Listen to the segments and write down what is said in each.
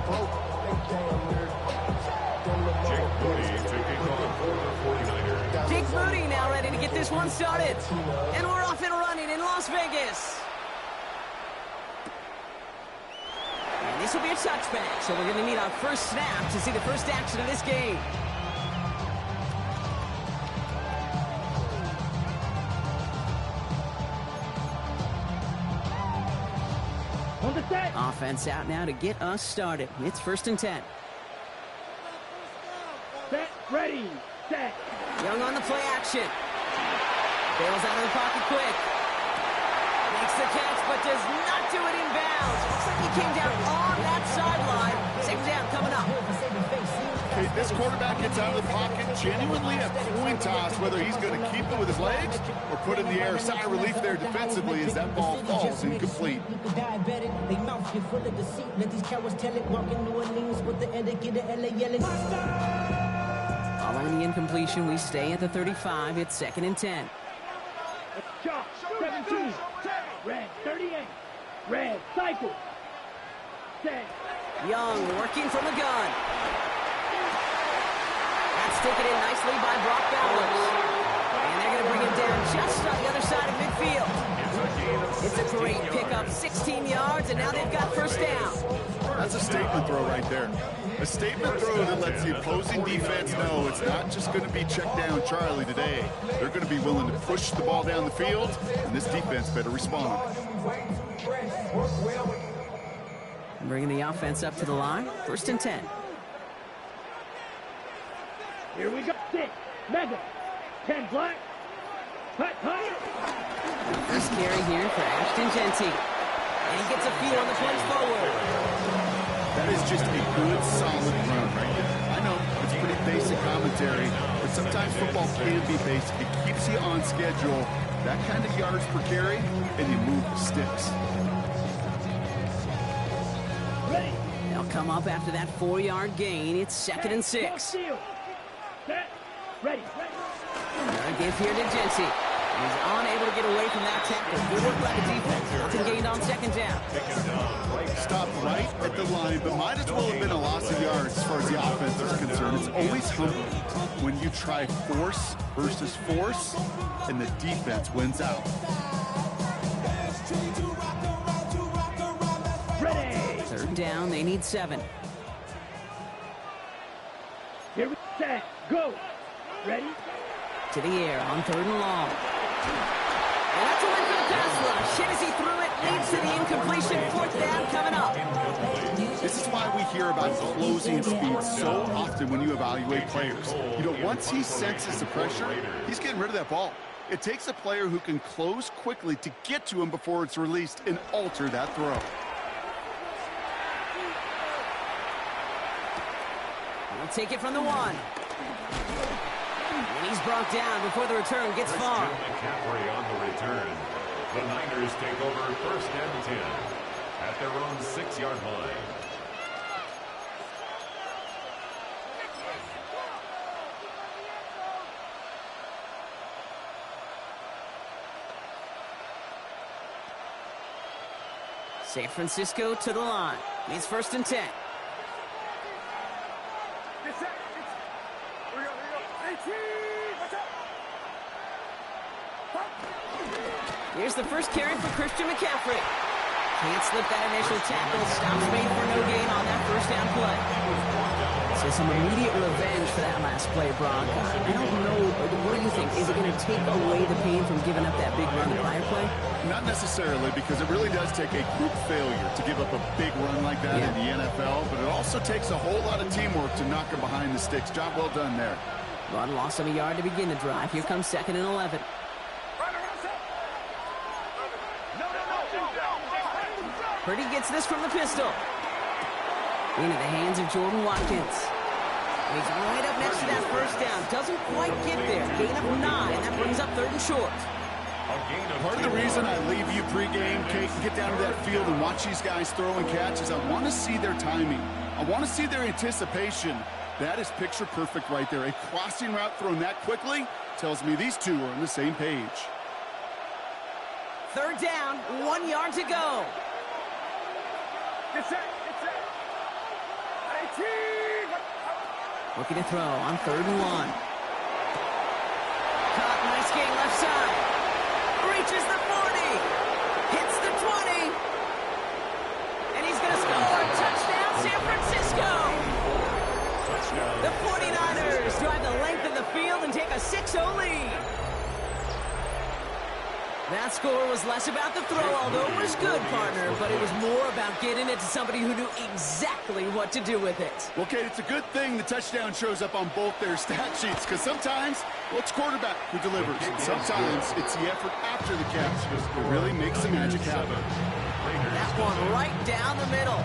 Jake Moody taking on for the 49ers. Jake Moody now ready to get this one started. And we're off and running in Las Vegas. And this will be a touchback, so we're going to need our first snap to see the first action of this game. Offense out now to get us started. It's 1st and 10. Set, ready, set. Young on the play action. Bails out of the pocket quick. Makes the catch, but does not do it in bounds. Looks like he came down on that sideline. 2nd down coming up. Okay, this quarterback gets out of the pocket, genuinely a coin toss, whether he's going to keep it with his legs or put it in the air. Sigh of relief there defensively as that ball falls incomplete. Following the incompletion, we stay at the 35. It's 2nd and 10. Chalk, 17. Red, 38. Red, cycle. Set. Young working from the gun. That's taken in nicely by Brock Bowers. And they're going to bring him down just on the other side of midfield. It's a great pickup, 16 yards, and now they've got 1st down. That's a statement throw right there. A statement throw that lets the opposing defense know it's not just going to be check down Charlie today. They're going to be willing to push the ball down the field, and this defense better respond. Bringing the offense up to the line. 1st and 10. Here we go. 6. Mega. 10 black. Hut, hut. First carry here for Ashton Jeanty. And he gets a feel on the punch forward. That is just a good, solid run right there. I know it's pretty basic commentary, but sometimes football can be basic. It keeps you on schedule. That kind of yards per carry, and you move the sticks. Ready. They'll come up after that 4-yard gain. It's 2nd and 6. Set. Ready. Another give here to Jeanty. He's unable to get away from that tackle. Good work by the defense. Nothing gained on 2nd down. Stopped right at the line, but might as well have been a loss of yards as far as the offense is concerned. It's always humbling when you try force versus force, and the defense wins out. Ready. 3rd down, they need 7. Here we set. Go. Ready. To the air on 3rd and long. And that's a win for the pass rush. Hit as he threw it, leads to the incompletion. 4th down coming up. This is why we hear about closing speed so often when you evaluate players. You know, once he senses the pressure, he's getting rid of that ball. It takes a player who can close quickly to get to him before it's released and alter that throw. He'll take it from the 1. And he's brought down before the return gets far. McCaffrey on the return. The Niners take over 1st and 10 at their own 6-yard line. San Francisco to the line. It's 1st and 10. Here's the first carry for Christian McCaffrey. Can't slip that initial tackle. Stops made for no gain on that 1st down play. So some immediate revenge for that last play, Brock. I don't know. What do you think? Is it going to take away the pain from giving up that big run the prior play? Not necessarily, because it really does take a group failure to give up a big run like that in the NFL, but it also takes a whole lot of teamwork to knock him behind the sticks. Job well done there. Run loss of a yard to begin the drive. Here comes 2nd and 11. Purdy gets this from the pistol. Into the hands of Jordan Watkins. He's right up next to that 1st down. Doesn't quite get there. Gain of 9. That brings up 3rd and short. Part of the reason I leave you pregame, Kate, and get down to that field and watch these guys throw and catch is I want to see their timing. I want to see their anticipation. That is picture perfect right there. A crossing route thrown that quickly tells me these two are on the same page. 3rd down, 1 yard to go. Looking to throw on 3rd and 1. Caught, nice gain left side. Reaches the 40. Hits the 20. And he's going to score. Touchdown, San Francisco. The 49ers drive the length of the field and take a 6-0 lead. That score was less about the throw, although it was good, partner, but it was more about getting it to somebody who knew exactly what to do with it. Well, Kate, it's a good thing the touchdown shows up on both their stat sheets, because sometimes, well, it's quarterback who delivers, and sometimes it's the effort after the catch that really makes the magic happen. That one right down the middle.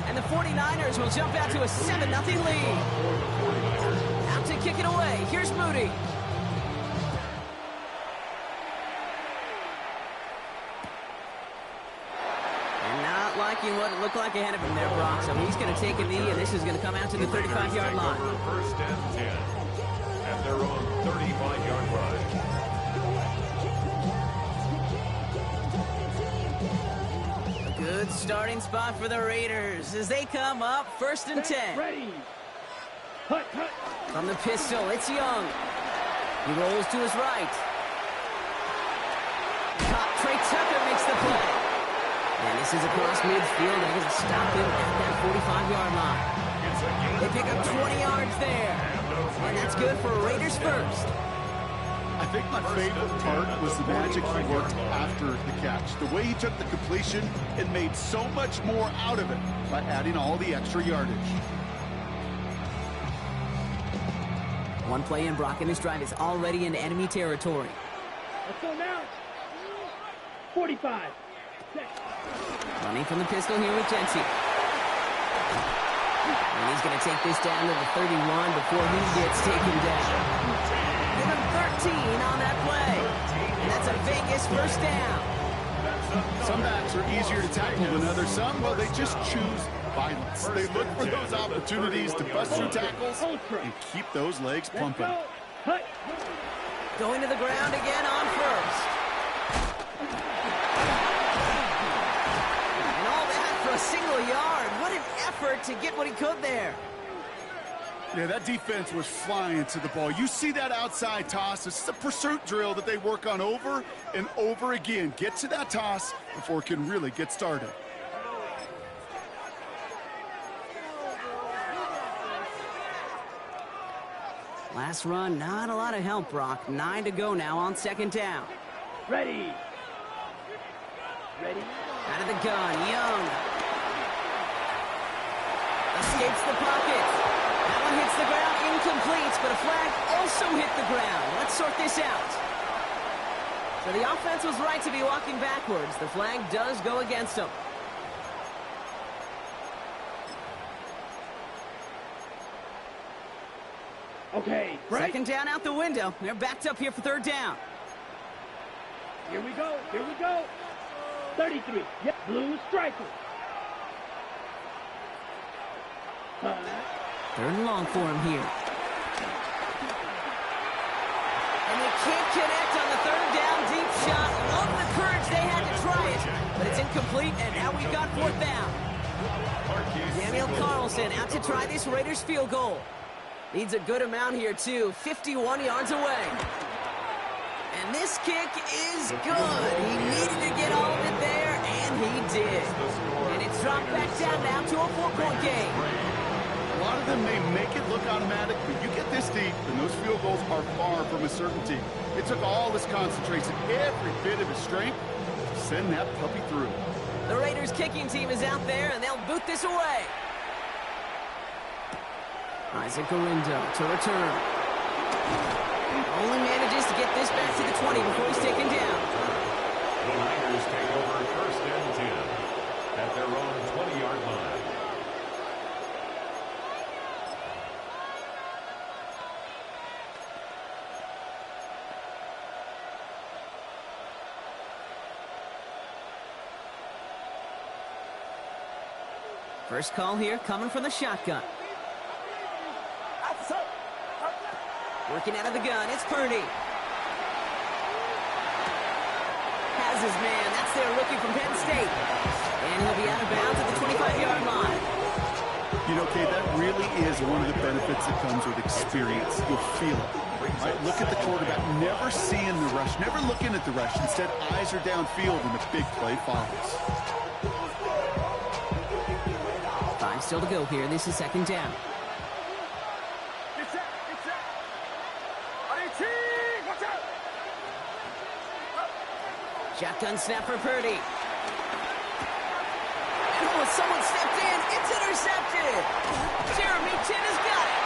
And the 49ers will jump out to a 7-0 lead. Out to kick it away. Here's Moody. Liking what it looked like ahead of him there, Brock. So he's going to take a knee, and this is going to come out to the 35-yard line. 1st and 10 at their own 35-yard line. A good starting spot for the Raiders as they come up 1st and 10. Ready. Hut, hut. From the pistol, it's Young. He rolls to his right. Caught. Trey Tucker makes the play. And this is across midfield. They're going to stop him at that 45-yard line. They pick up 20 yards there. And that's good for Raiders first. I think my favorite part was the magic he worked after the catch. The way he took the completion and made so much more out of it by adding all the extra yardage. One play in, Brock, and this drive is already in enemy territory. Let's go now. 45. Running from the pistol here with Jency. And he's going to take this down to the 31 before he gets taken down. Give him 13 on that play. And that's a Vegas 1st down. Some backs are easier to tackle than others. Some, well, they just choose violence. They look for those opportunities to bust through tackles and keep those legs pumping. Going to the ground again on 1st. A single yard. What an effort to get what he could there. Yeah, that defense was flying to the ball. You see that outside toss. This is a pursuit drill that they work on over and over again. Get to that toss before it can really get started. Last run, not a lot of help, Brock. 9 to go now on 2nd down. Ready. Ready. Out of the gun, Young. Escapes the pocket. That one hits the ground, incomplete, but a flag also hit the ground. Let's sort this out. So the offense was right to be walking backwards. The flag does go against them. Okay, right. 2nd down out the window. They're backed up here for 3rd down. Here we go. Here we go. 33. Yep, blue striker. 3rd and long for him here. And they can't connect on the 3rd down deep shot. Love the courage they had to try it, but it's incomplete, and now we've got 4th down. Daniel Carlson out to try this Raiders field goal. Needs a good amount here, too. 51 yards away. And this kick is good. He needed to get all of it there, and he did. And it's dropped back down now to a 4-point game. A lot of them may make it look automatic, but you get this deep, and those field goals are far from a certainty. It took all his concentration, every bit of his strength, to send that puppy through. The Raiders kicking team is out there, and they'll boot this away. Isaac Gorindo to return. Only manages to get this back to the 20 before he's taken down. The Niners take over 1st and 10 at their own 20-yard line. First call here coming from the shotgun. Working out of the gun, it's Purdy. Has his man, that's their rookie from Penn State. And he'll be out of bounds at the 25-yard line. You know, Kate, that really is one of the benefits that comes with experience. You'll feel it. Right? Look at the quarterback, never seeing the rush, never looking at the rush. Instead, eyes are downfield, and the big play follows. 5 still to go here. This is second down. Shotgun snap for Purdy. Oh, someone stepped in. It's intercepted. Jeremy Chin has got it.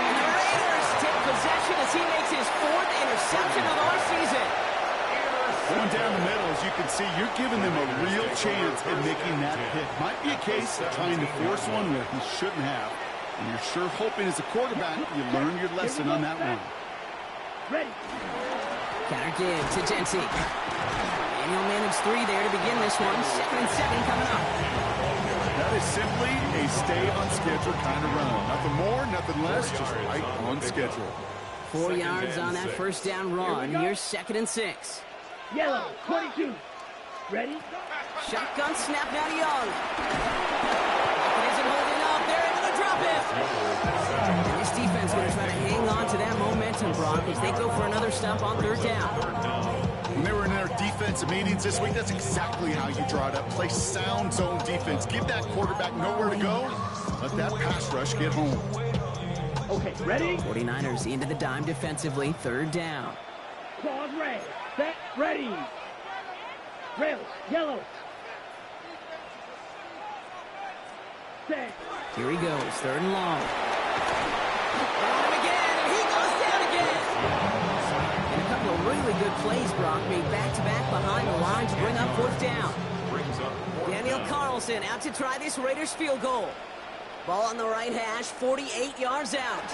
And the Raiders take possession as he makes his 4th interception of our season. Going down the middle, as you can see, you're giving them a real chance in making that hit. Might be a case of trying to force one where he shouldn't have. And you're sure hoping as a quarterback you learn your lesson on that one. Ready. Counter give to Jency. And he'll manage 3 there to begin this one. 2nd and 7 coming up. That is simply a stay on schedule kind of run. Nothing more, nothing less, just right on schedule. 4 yards on that first down run. Here's 2nd and 6. Yellow, 22. Ready? Shotgun snap now to Young. It isn't holding up. They're able to drop it. And this defense is going to try to hang on to that momentum, Brock, as they go for another stop on 3rd down. When they were in their defensive meetings this week, that's exactly how you draw it up. Play sound zone defense. Give that quarterback nowhere to go. Let that pass rush get home. Okay, ready? 49ers into the dime defensively. 3rd down. Claws red. Set, ready. Rails, yellow. Set. Here he goes. 3rd and long. On him again, and he goes down again. And a couple of really good plays, Brock, made back-to-back behind the line to bring up 4th down. Daniel Carlson out to try this Raiders field goal. Ball on the right hash, 48 yards out.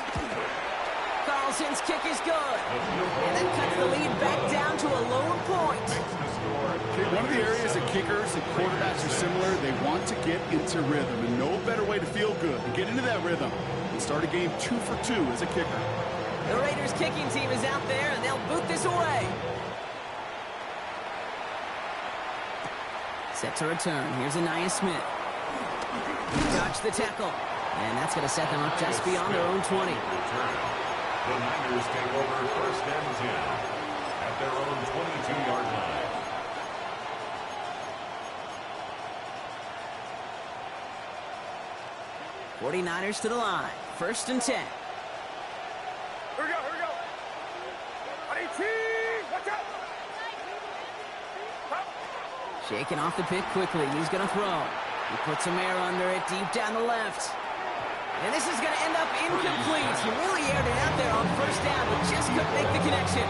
Carlson's kick is good. And that cuts the lead back down to a lower point. Okay, one of the areas that kickers and quarterbacks are similar, they want to get into rhythm. And no better way to feel good than get into that rhythm and start a game 2 for 2 as a kicker. The Raiders kicking team is out there, and they'll boot this away. Set to return. Here's Anaya Smith. Dodge the tackle. And that's going to set them up just beyond their own 20. The Niners take over 1st and 10 at their own 22-yard line. '49ers to the line. 1st and 10. Here we go, here we go. Watch out. Shaking off the pick quickly. He's going to throw. He puts some air under it deep down the left. And this is going to end up incomplete. He really aired it out there on 1st down, but just couldn't make the connection.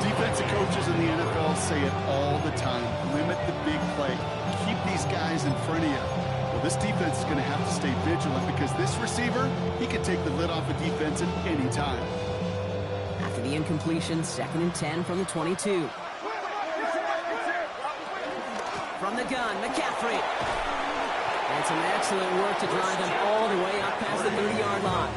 Defensive coaches in the NFL say it all the time. Limit the big play. Keep these guys in front of you. Well, this defense is going to have to stay vigilant because this receiver, he can take the lid off a defense at any time. After the incompletion, 2nd and 10 from the 22. From the gun, McCaffrey. And some excellent work to drive them all the way up past the 30-yard line.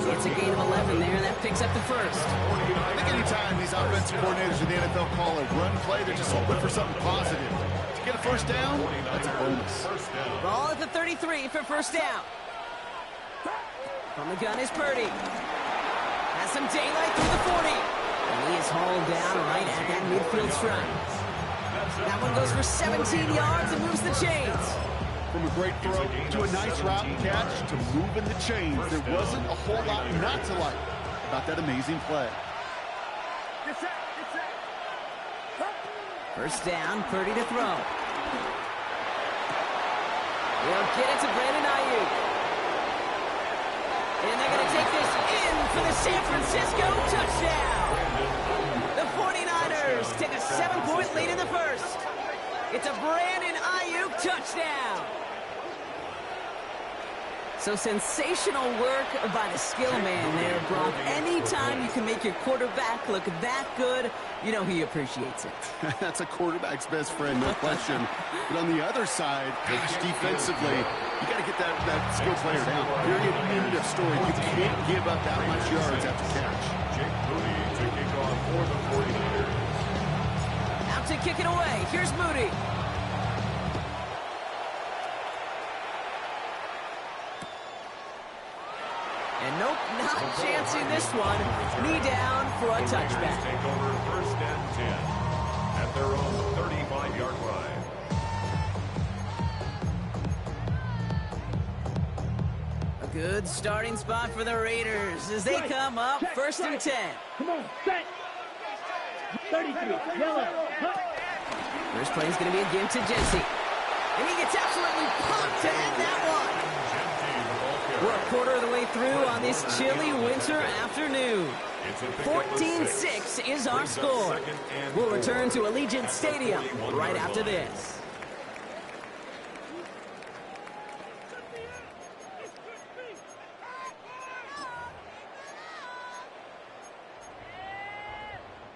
It's a gain of 11 there, and that picks up the 1st. I think anytime these offensive coordinators in the NFL call a run play, they're just hoping for something positive. To get a 1st down, that's a bonus. Ball at the 33 for 1st down. From the gun is Purdy. Has some daylight through the 40. And he is hauled down right at that midfield stripe. That one goes for 17 yards and moves the chains. From a great throw to a nice route and catch to moving the chains, there wasn't a whole lot not to like about that amazing play. 1st down, Purdy to throw. They'll get it to Brandon Ayuk. And they're going to take this in for the San Francisco touchdown. The 49ers take a 7-point lead in the 1st. It's a Brandon Ayuk touchdown. So sensational work by the skill man there, Brock. Anytime you can make your quarterback look that good, you know he appreciates it. That's a quarterback's best friend, no question. But on the other side, gosh, defensively, you got to get that skill player down. Period, end of story. You can't give up that much yards after catch. Jake Moody to kick off for the 49ers. Out to kick it away. Here's Moody. And nope, not chancing this one. Knee down for a touchback. Take over first and 10 at their own 35-yard line. A good starting spot for the Raiders as they come up first and 10. Come on, set. 33, yellow, hut. First play is going to be a give to Jesse. And he gets absolutely pumped to end that one. We're a quarter of the way through on this chilly winter afternoon. 14-6 is our score. We'll return to Allegiant Stadium right after this.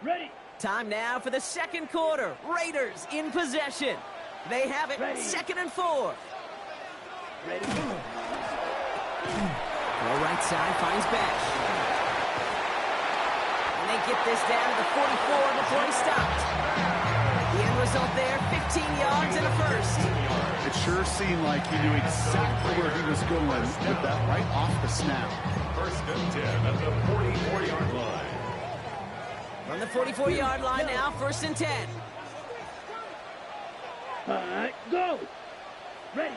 Ready. Time now for the second quarter. Raiders in possession. They have it, Ready. 2nd and 4. Ready. Throw right side finds Bash. And they get this down to the 44 before he stopped. The end result there, 15 yards and a first. It sure seemed like he knew exactly where he was going with that right off the snap. First and 10 at the 44-yard line. From the 44-yard line now, 1st and 10. All right, go. Ready.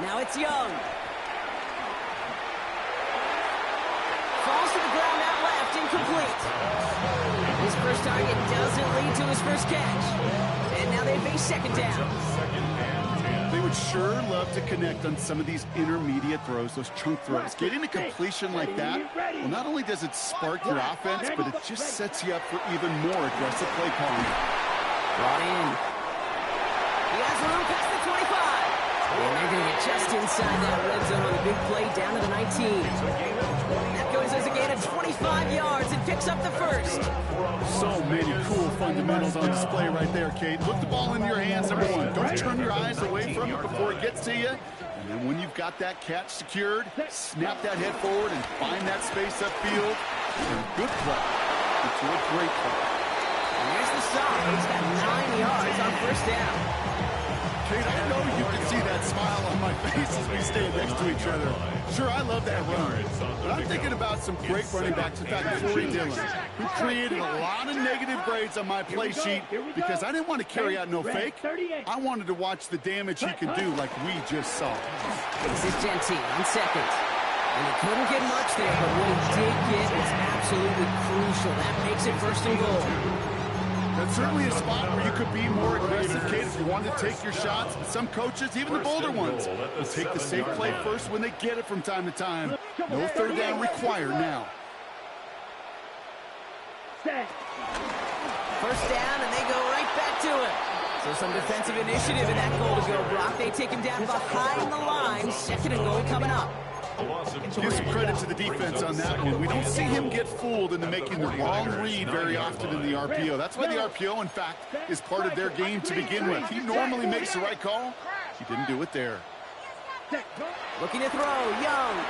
Now it's Young. Falls to the ground out left, incomplete. His first target doesn't lead to his first catch. And now they face 2nd down. Second and 10. They would sure love to connect on some of these intermediate throws, those chunk throws. Getting a completion like that, well, not only does it spark your offense, but it just sets you up for even more aggressive play calling. Brought in. He has room past the 25. And they're going to get just inside that red zone on the big play down to the 19. That goes as a gain of 25 yards and picks up the first. So many cool fundamentals on display right there, Kate. Put the ball in your hands, number one. Don't turn your eyes away from it before it gets to you. And then when you've got that catch secured, snap that head forward and find that space upfield. And good play. It's a great play. And there's the stop. He's got 9 yards on 1st down. Kate, I know you can see that smile on my face as we stand next to each other. Sure, I love that run. But I'm thinking about some great running backs. In fact, Corey Dillon, who created a lot of negative grades on my play sheet because I didn't want to carry out no fake. I wanted to watch the damage he could do like we just saw. This is Genty on 2nd. And he couldn't get much there, but what he did get was absolutely crucial. That makes it 1st and goal. That's certainly a spot where you could be more aggressive, Kate, if you wanted to take your shots. Some coaches, even the bolder ones, will take the safe play first when they get it from time to time. No 3rd down required now. Set. 1st down, and they go right back to it. So some defensive initiative in that goal to go, Brock. They take him down behind the line. 2nd and goal coming up. Give some credit to the defense on that one. We don't see him get fooled into making the wrong read very often in the RPO. That's why the RPO, in fact, is part of their game to begin with. He normally makes the right call. He didn't do it there. Looking to throw, Young.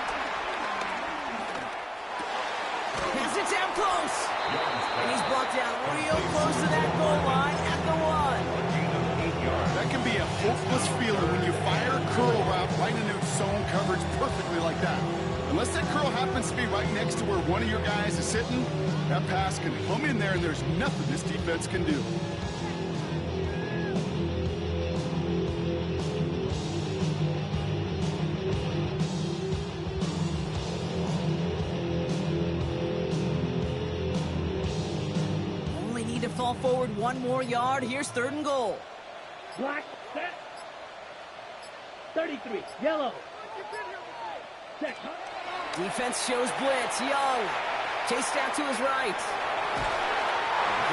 Has it down close. And he's blocked down real close to that goal line at the 1. That can be a hopeless feeling when you fire a curl route right into zone coverage perfectly like that. Unless that curl happens to be right next to where one of your guys is sitting, that pass can come in there and there's nothing this defense can do. Only need to fall forward 1 more yard. Here's 3rd and goal. Black, set. 33, yellow. Set. Defense shows blitz. Young. Chased out to his right.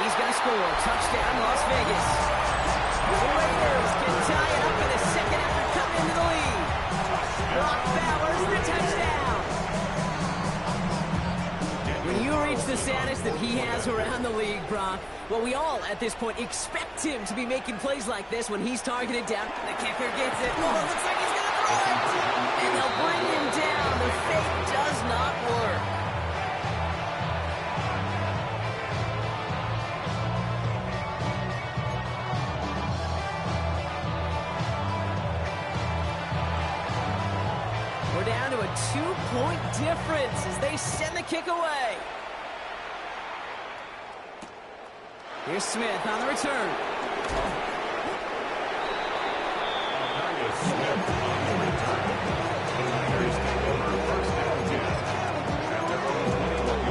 He's going to score. Touchdown, Las Vegas. The Raiders can tie it up in the 2nd after coming into the lead. Brock Bowers, the touchdown. When you reach the status that he has around the league, Brock, well, we all, at this point, expect him to be making plays like this when he's targeted down. The kicker gets it. Oh, it looks like he's going to throw it. And they'll bring him down. The fake does not work. We're down down to a 2-point difference as they send the kick away. Here's Smith on the return. Darius Smith on the return. The Niners take over first down 10 at their own 21-yard line.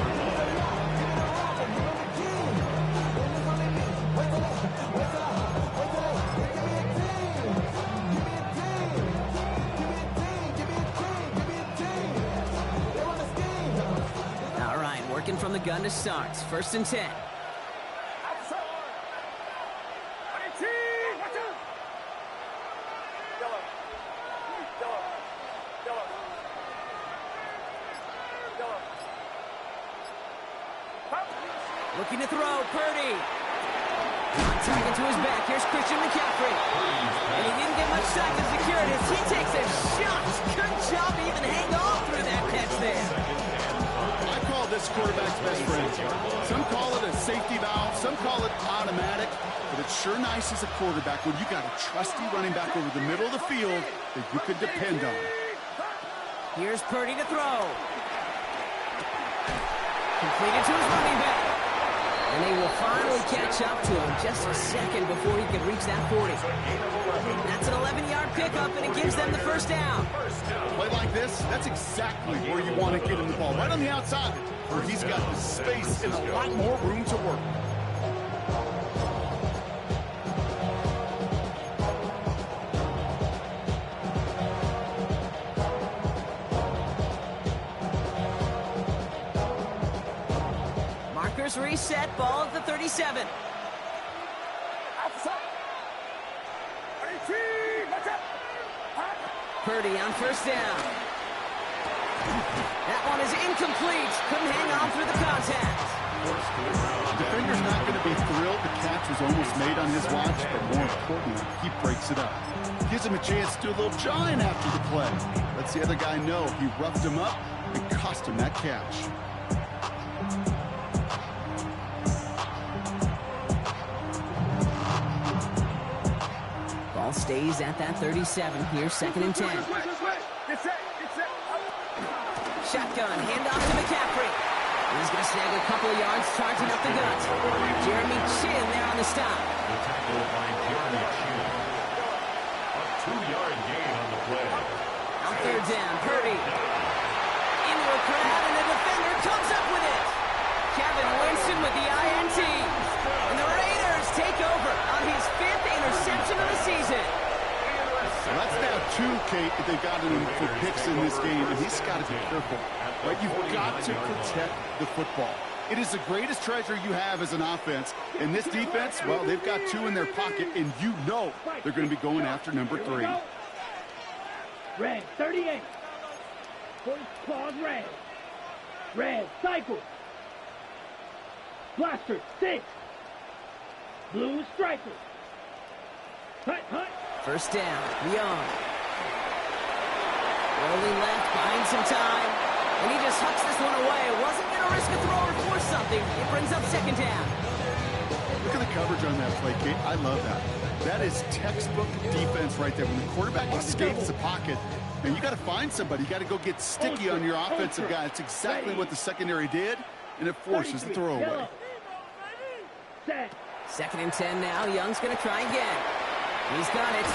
All right, working from the gun to start. First and 10. Looking to throw, Purdy. Target to his back. Here's Christian McCaffrey. And he didn't get much time to secure it as he takes a shot. Good job to even hang on through that catch there. I call this quarterback's best friend. Some call it a safety valve, some call it automatic, but it's sure nice as a quarterback when you got a trusty running back over the middle of the field that you can depend on. Here's Purdy to throw. Completed to his running back. And they will finally catch up to him just a second before he can reach that 40. That's an 11-yard pickup, and it gives them the first down. Play like this, that's exactly where you want to get him the ball, right on the outside, where he's got the space and a lot more room to work. Reset, ball at the 37. Purdy on first down. That one is incomplete. Couldn't hang on through the contact. The defender's not going to be thrilled the catch was almost made on his watch, but more importantly, he breaks it up. Gives him a chance to do a little jawing after the play. Lets the other guy know he roughed him up and cost him that catch. Ball stays at that 37 here, second and 10. Shotgun, handoff to McCaffrey. He's going to snag a couple of yards, charging up the gut. Jeremy Chin there on the stop. The tackle by Jeremy Chin. A 2-yard gain on the play. On third down, Purdy. Into a crowd, and the defender comes up with it. Kevin Winston with the INT. And the Raiders take over on his 5th interception of the season. Well, that's now 2, Kate, that they've gotten him for picks in this game, and he's got to be careful. Right? You've got to protect the football. It is the greatest treasure you have as an offense. And this defense, well, they've got 2 in their pocket, and you know they're going to be going after number 3. Red, 38. First clause, red. Red, cycle. Blaster, 6. Blue, striker. Hut, hut. First down, Young. Rolling left, buying some time. And he just hucks this one away. Wasn't going to risk a throw or force something. It brings up second down. Look at the coverage on that play, Kate. I love that. That is textbook defense right there. When the quarterback escapes the pocket, and you got to find somebody. You got to go get sticky on your offensive guy. It's exactly what the secondary did, and it forces the throwaway. Second and 10 now. Young's going to try again. He's got it.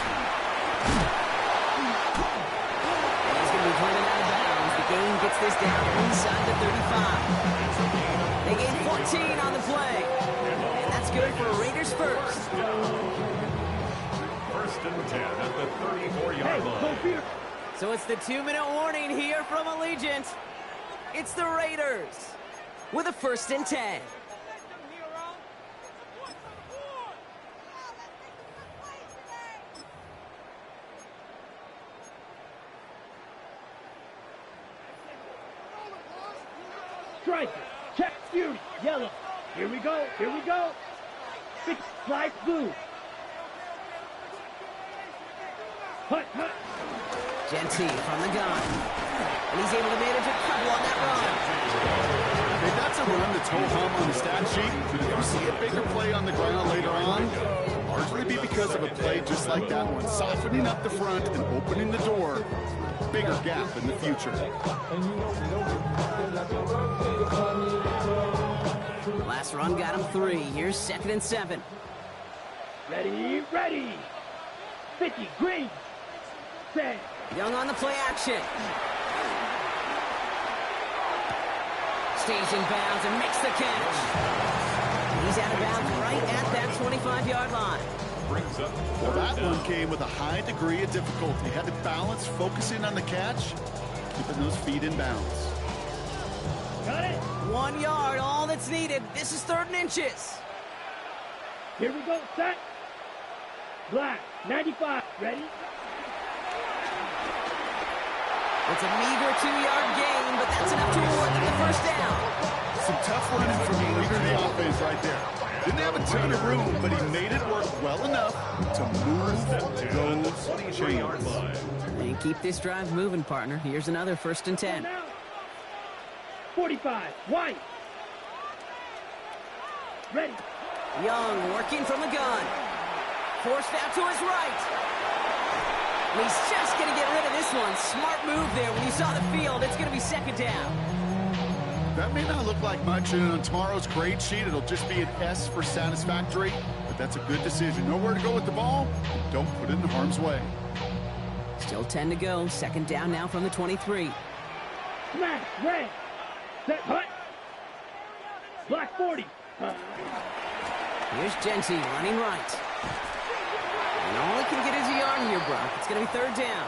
And he's going to be driven out of bounds. The game gets this down inside the 35. They gain 14 on the play. And that's good for Raiders first. First and 10 at the 34-yard line. So it's the 2-minute warning here from Allegiant. It's the Raiders with a first and 10. Striker, check, fury, yellow. Here we go, here we go. Fix, slice, blue. Hut, hut. Genty from the gun. And he's able to manage a couple on that run. Hey, that's a run that's ho-hum on the stat sheet, but if you see a bigger play on the ground later on, largely be because of a play just like that one, softening up the front and opening the door. bigger gap in the future. Last run got him 3. Here's 2nd and 7. Ready, ready. 50, green. Set. Young on the play action. Stays in bounds and makes the catch. He's out of bounds right at that 25-yard line. Brings up Well, that one came with a high degree of difficulty. Had to balance, focusing on the catch, keeping those feet in bounds. Got it. 1 yard, all that's needed. This is 3rd and inches. Here we go, set. Black, 95, ready? It's a meager 2-yard gain, but that's enough to award them the first down. Some tough running from the leader of the offense right there. Didn't have a ton of room, but he made it work well enough to move those chains. And keep this drive moving, partner. Here's another 1st and 10. 45, white. Ready. Young working from the gun. Forced out to his right. And he's just going to get rid of this one. Smart move there. When you saw the field, it's going to be 2nd down. That may not look like much, and on tomorrow's grade sheet, it'll just be an S for satisfactory, but that's a good decision. Know where to go with the ball, and don't put it in harm's way. Still 10 to go. 2nd down now from the 23. Smash, red. Set, hut. Black 40. Here's Genty running right. And all he can get is a yard here, Brock. It's going to be 3rd down.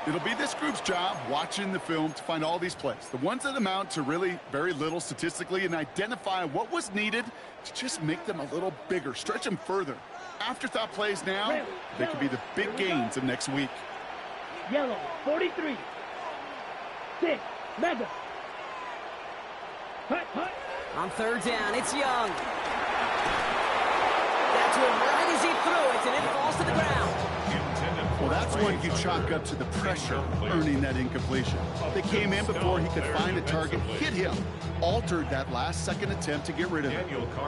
It'll be this group's job watching the film to find all these plays, the ones that amount to really very little statistically, and identify what was needed to just make them a little bigger, stretch them further. Afterthought plays now, they could be the big gains of next week. Yellow, 43. 6, mega. Hut, hut. On 3rd down, it's Young. That's one right as he threw it, and it falls to the ground. Well, that's one you chalk up to the pressure earning that incompletion. They came in before he could find a target, hit him, altered that last-second attempt to get rid of it.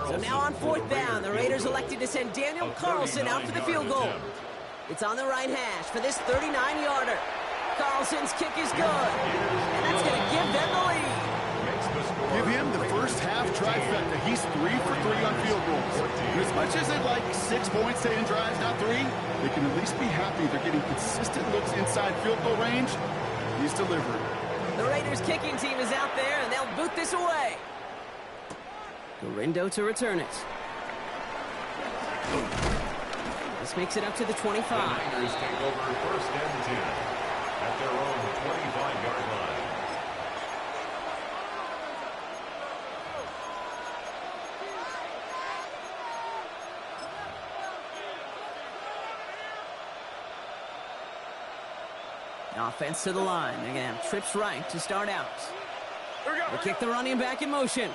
So now on 4th down, the Raiders elected to send Daniel Carlson out for the field goal. It's on the right hash for this 39-yarder. Carlson's kick is good, and that's going to give them the lead. Give him the first half trifecta. He's 3 for 3 on field goals. And as much as they'd like 6 points to end drives, not 3, they can at least be happy they're getting consistent looks inside field goal range. He's delivering. The Raiders kicking team is out there, and they'll boot this away. Gorindo to return it. This makes it up to the 25. The Niners take over 1st and 10 at their own 25-yard line. Offense to the line. They're going to have trips right to start out. They kick the running back in motion.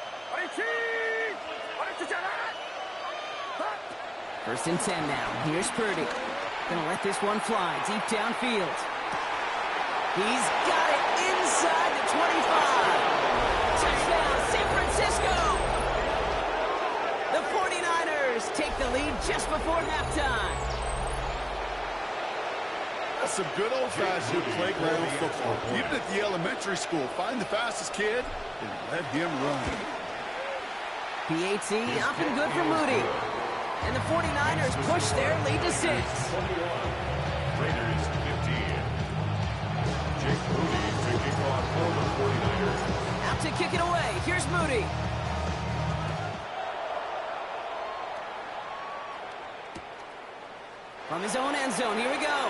1st and 10 now. Here's Purdy. Going to let this one fly deep downfield. He's got it inside the 25. Touchdown, San Francisco. The 49ers take the lead just before halftime. Some good old-fashioned playground football. Even at the elementary school, find the fastest kid and let him run. PAT up and good for Moody. And the 49ers push their lead to 6. Raiders 15. Jake Moody to kick off for the 49ers. Out to kick it away. Here's Moody. From his own end zone, here we go.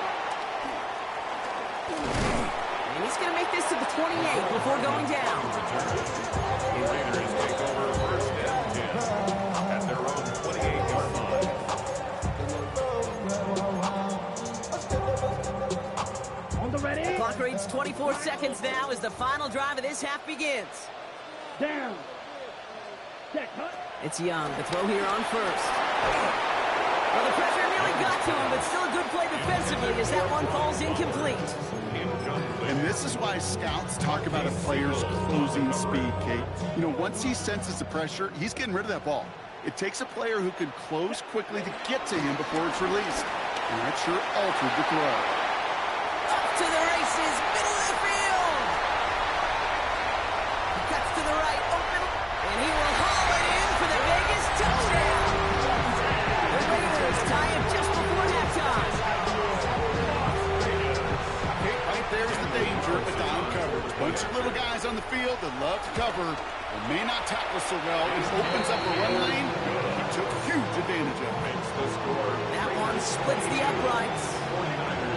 And he's going to make this to the 28 before going down. The Raiders take over 1st and 10 at their own 28-yard line. On the ready. Clock reads 24 seconds now as the final drive of this half begins. Down. Set, hut. It's Young. The throw here on 1st. Well, the pressure nearly got to him, but still a good play defensively as that one falls incomplete. And this is why scouts talk about a player's closing speed, Kate. You know, once he senses the pressure, he's getting rid of that ball. It takes a player who can close quickly to get to him before it's released. And that sure altered the throw. Up to the races. bunch of little guys on the field that love to cover and may not tackle so well. It opens up a run lane. He took huge advantage of it. Makes the score. That one splits the uprights.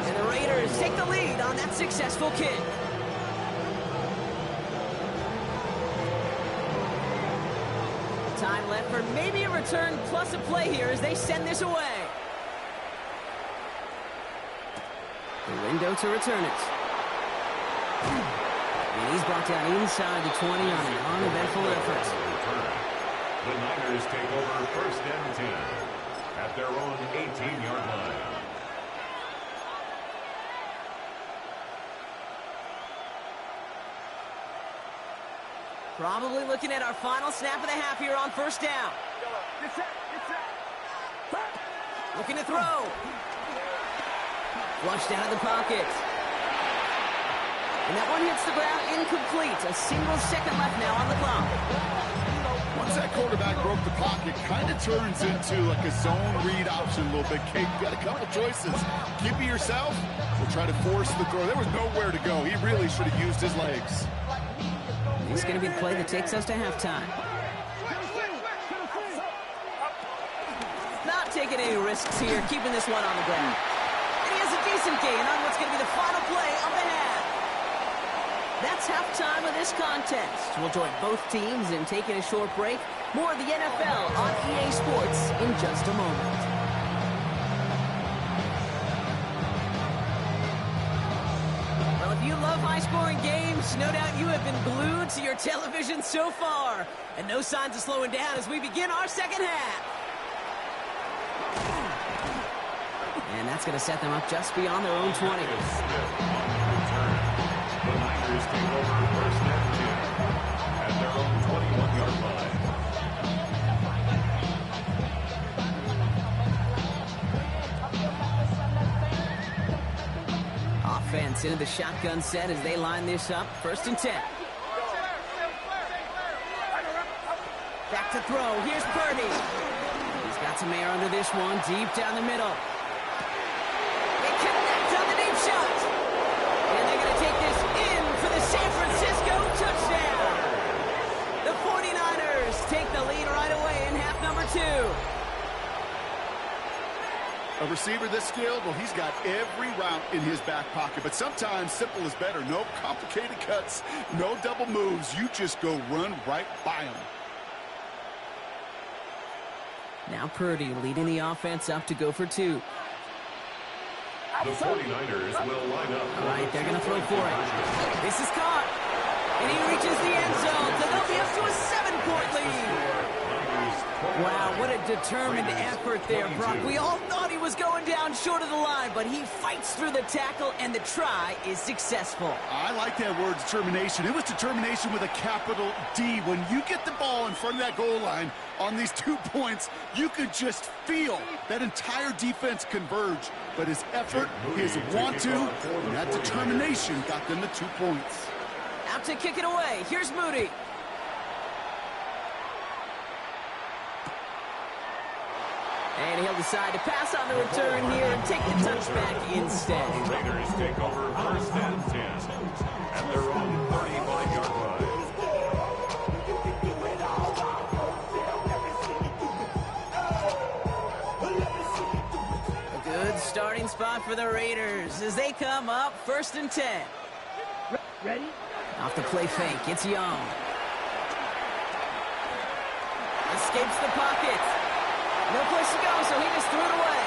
And the Raiders take the lead on that successful kick. Time left for maybe a return plus a play here as they send this away. The window to return it. And he's brought down inside the 20 on an uneventful effort. The Niners take over first and 10 at their own 18-yard line. Probably looking at our final snap of the half here on first down. Get set. Looking to throw. Flushed out of the pocket. And that one hits the ground incomplete. A single second left now on the clock. Once that quarterback broke the pocket, kind of turns into like a zone read option a little bit. Kate, you got a couple choices. Keep it yourself or try to force the throw. There was nowhere to go. He really should have used his legs. This is going to be the play that takes us to halftime. Not taking any risks here, keeping this one on the ground. And he has a decent gain on what's going to be the final play of the half. That's halftime of this contest. We'll join both teams in taking a short break. More of the NFL on EA Sports in just a moment. Well, if you love high-scoring games, no doubt you have been glued to your television so far. And no signs of slowing down as we begin our second half. And that's going to set them up just beyond their own 20. The Niners take over first and 10 at their own 21-yard line. Offense into the shotgun set as they line this up. First and 10. Back to throw. Here's Purdy. He's got some air under this one. Deep down the middle. They connect on the deep shot. And they're going to take this in for the San Francisco touchdown. The 49ers take the lead right away in half number 2. A receiver this skilled, well, he's got every route in his back pocket. But sometimes simple is better. No complicated cuts, no double moves. You just go run right by him. Now Purdy leading the offense up to go for 2. The 49ers will line up. All right, they're going to throw for it. This is caught. And he reaches the end zone, so they'll be up to a 7-point lead. Wow, what a determined effort there, Brock. We all thought he was going down short of the line, but he fights through the tackle, and the try is successful. I like that word, determination. It was determination with a capital D. When you get the ball in front of that goal line on these 2 points, you could just feel that entire defense converge. But his effort, his want-to, and that determination got them the 2 points. Out to kick it away. Here's Moody. And he'll decide to pass on the return here and take the touchback instead. The Raiders take over first and 10 at their own 35-yard line. A good starting spot for the Raiders as they come up first and 10. Ready? Off the play fake, it's Young. Escapes the pocket. No place to go, so he just threw it away.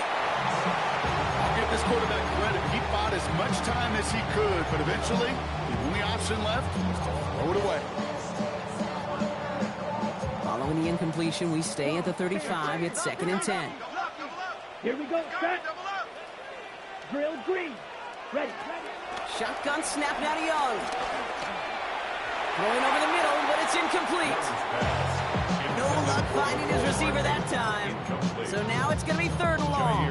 I'll give this quarterback credit. He fought as much time as he could, but eventually, the only option left was to throw it away. Following the incompletion, we stay at the 35. It's second and 10. Here we go. Set. Drill green. Ready. Shotgun snap now to Young. Throwing over the middle, but it's incomplete. No luck finding his receiver that time. So now it's going to be third and long.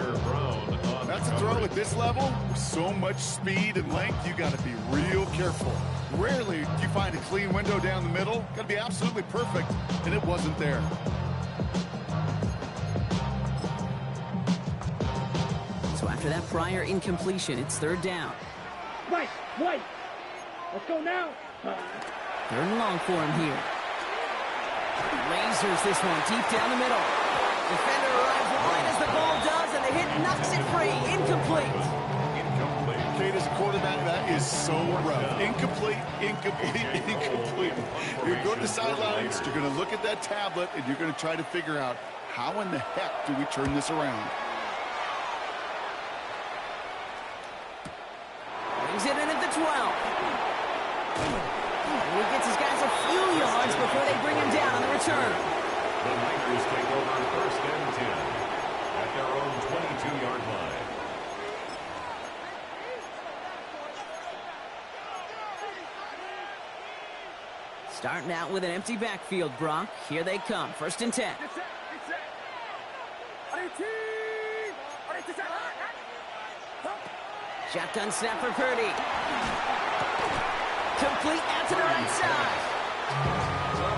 That's a throw at this level. With so much speed and length, you got to be real careful. Rarely do you find a clean window down the middle. Got to be absolutely perfect, and it wasn't there. So after that prior incompletion, it's third down. Right. White. Let's go now. Third and long for him here. Lasers this one deep down the middle. Defender arrives wide as the ball does, and the hit knocks it free. Incomplete. Kate, as a quarterback, that is so rough. Incomplete, incomplete, incomplete. You're going to the sidelines, you're going to look at that tablet, and you're going to try to figure out how in the heck do we turn this around. Brings it in at the 12. And he gets his guys a few yards before they bring him down on the return. The Niners take over first and 10 at their own 22-yard line. Starting out with an empty backfield, Brock. Here they come. First and 10. Shotgun snap for Purdy. Complete out to the right side.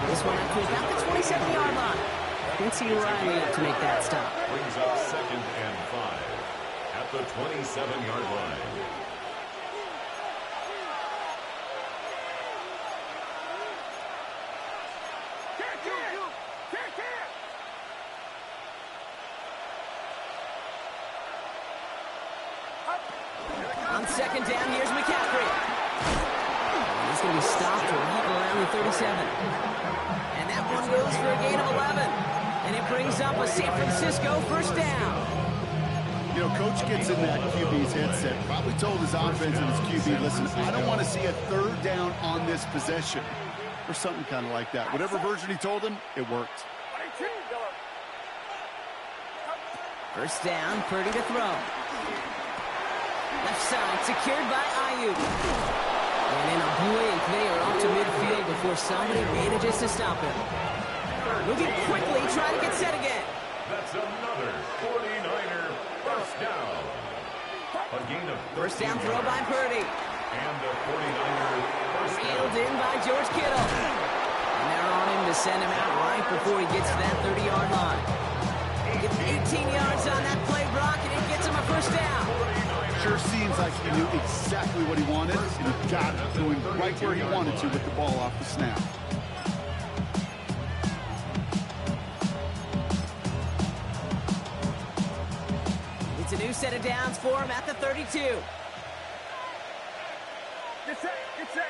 This one up to about the 27-yard line. Quincy Riley up to make that stop. Brings up second and 5 at the 27-yard line. On second down, here's McCaffrey. He's going to be stopped right around the 37. And that one goes for a gain of 11. And it brings up a San Francisco first down. You know, Coach gets in that QB's headset, probably told his offense and his QB, listen, I don't want to see a third down on this possession. Or something kind of like that. Whatever version he told him, it worked. First down, Purdy to throw. Left side, secured by Ayuk. And in a blink, they are off to midfield before somebody manages to stop him. Moving quickly, trying to get set again. That's another 49er first down. A gain of First down throw by Purdy. And the 49er first down. Reeled in by George Kittle. And they're on him to send him out right before he gets to that 30-yard line. Gets 18 yards on that play, Brock, and it gets him a first down. Sure seems like he knew exactly what he wanted, and he got it, going right where he wanted to with the ball off the snap. It's a new set of downs for him at the 32. Get set, get set.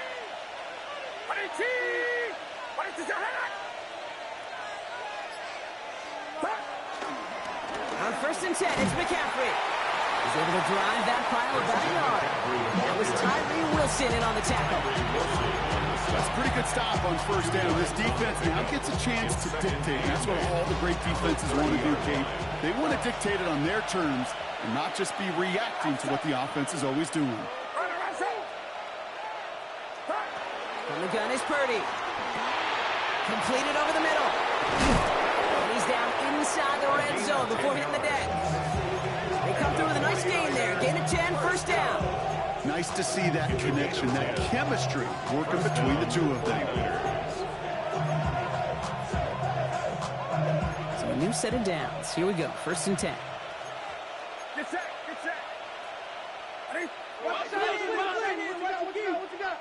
On first and 10, it's McCaffrey. He's able to drive that pile about a yard. That was Tyree Wilson in on the tackle. That's a pretty good stop on first down. This defense now gets a chance to dictate. That's what all the great defenses want to do, Kate. They want to dictate it on their terms and not just be reacting to what the offense is always doing. From the gun is Purdy. Completed over the middle. And he's down inside the red zone before hitting the deck. They come through with a nice gain there. Gain of 10, first down. Nice to see that connection, that chemistry working between the two of them. So a new set of downs. Here we go. First and 10. Get set, get set. Ready? What you got?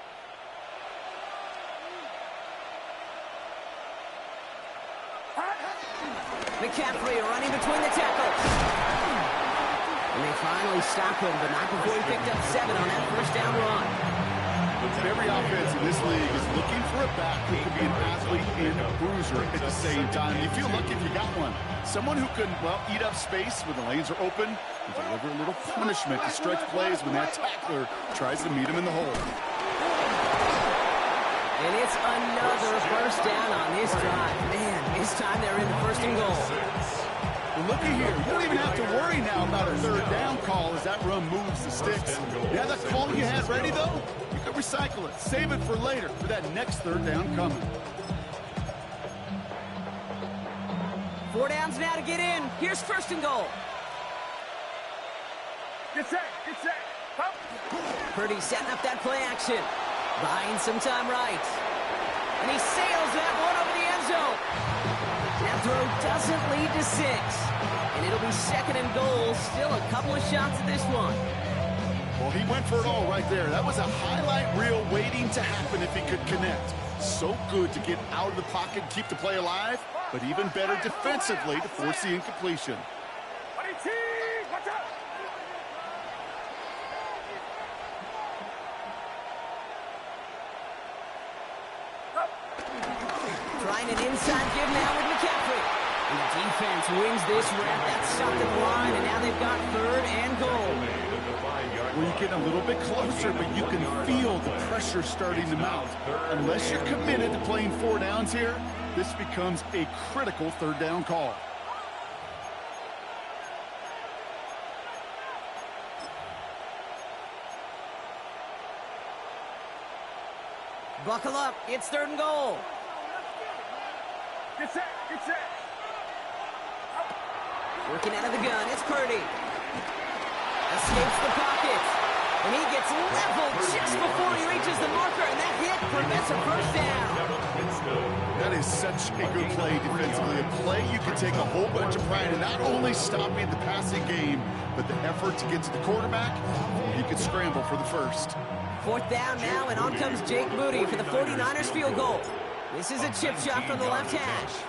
McCaffrey running between the tackles. And they finally stop him, but not before he picked up 7 on that first down run. Every offense in this league is looking for a back who can be an athlete and a bruiser at the same time. You feel lucky if you got one. Someone who can, well, eat up space when the lanes are open and deliver a little punishment to stretch plays when that tackler tries to meet him in the hole. And it's another first down on this drive. Man, this time they're in the first and goal. Well, looky here. You don't even have to worry now about a third down call as that run moves the sticks. Yeah, that call you had ready, though, you could recycle it. Save it for later for that next third down coming. 4 downs now to get in. Here's first and goal. Get set, get set. Up. Purdy setting up that play action. Buying some time right. And he sails that one over the end zone. That throw doesn't lead to 6. And it'll be second and goal. Still a couple of shots at this one. Well, he went for it all right there. That was a highlight reel waiting to happen if he could connect. So good to get out of the pocket and keep the play alive, but even better defensively to force the incompletion. Watch out! Trying an inside give now with McCaffrey. And the defense wins this rep. That's stopped at the line, and now they've got 3rd and goal. Well, you get a little bit closer, but you can feel the pressure starting to mount. Unless you're committed to playing 4 downs here, this becomes a critical 3rd down call. Buckle up. It's 3rd and goal. Get set! Get set! Working out of the gun. It's Purdy. Escapes the pocket. And he gets leveled just before he reaches the marker. And that hit prevents a 1st down. That is such a good play defensively. A play you can take a whole bunch of pride in, not only stopping the passing game, but the effort to get to the quarterback. He could scramble for the 1st. 4th down now, and on comes Jake Moody for the 49ers field goal. This is a chip shot from the left hash.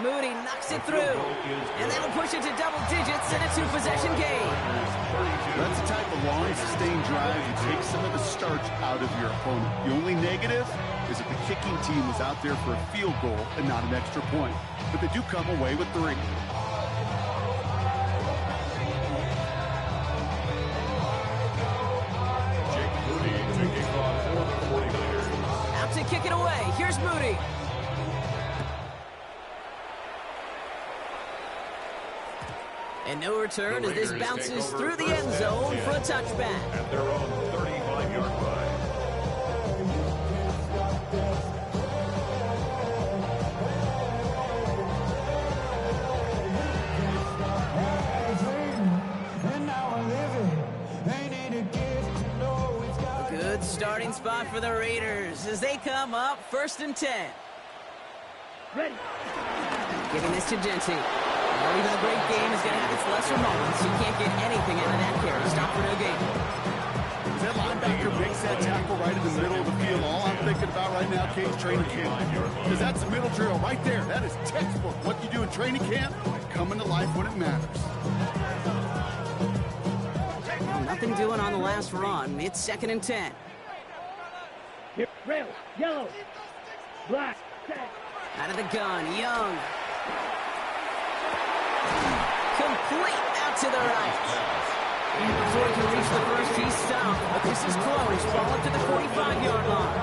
Moody knocks it through, and that'll push it to double digits in a 2-possession game. That's the type of long, sustained drive that takes some of the starch out of your opponent. The only negative is that the kicking team is out there for a field goal and not an extra point. But they do come away with 3. Jake Moody taking off for the 49ers. Out to kick it away. Here's Moody. And no return as this bounces through the end zone for a touchback. At their own 35-yard line. A good starting spot for the Raiders as they come up 1st and 10. Ready. Giving this to Genty. Well, even a great game is going to have its lesser moments. You can't get anything out of that carry. Stop for no gain. That linebacker makes that tackle right in the middle of the field. All I'm thinking about right now, Kate's training camp. Because that's the middle drill right there. That is textbook. What you do in training camp, coming to life when it matters. Well, nothing doing on the last run. It's 2nd and 10. Here, rail, yellow, black, set. Out of the gun, Young. Complete out to the right. And before he can reach the 1st, he's stopped. But this is close. Ball up to the 45-yard line.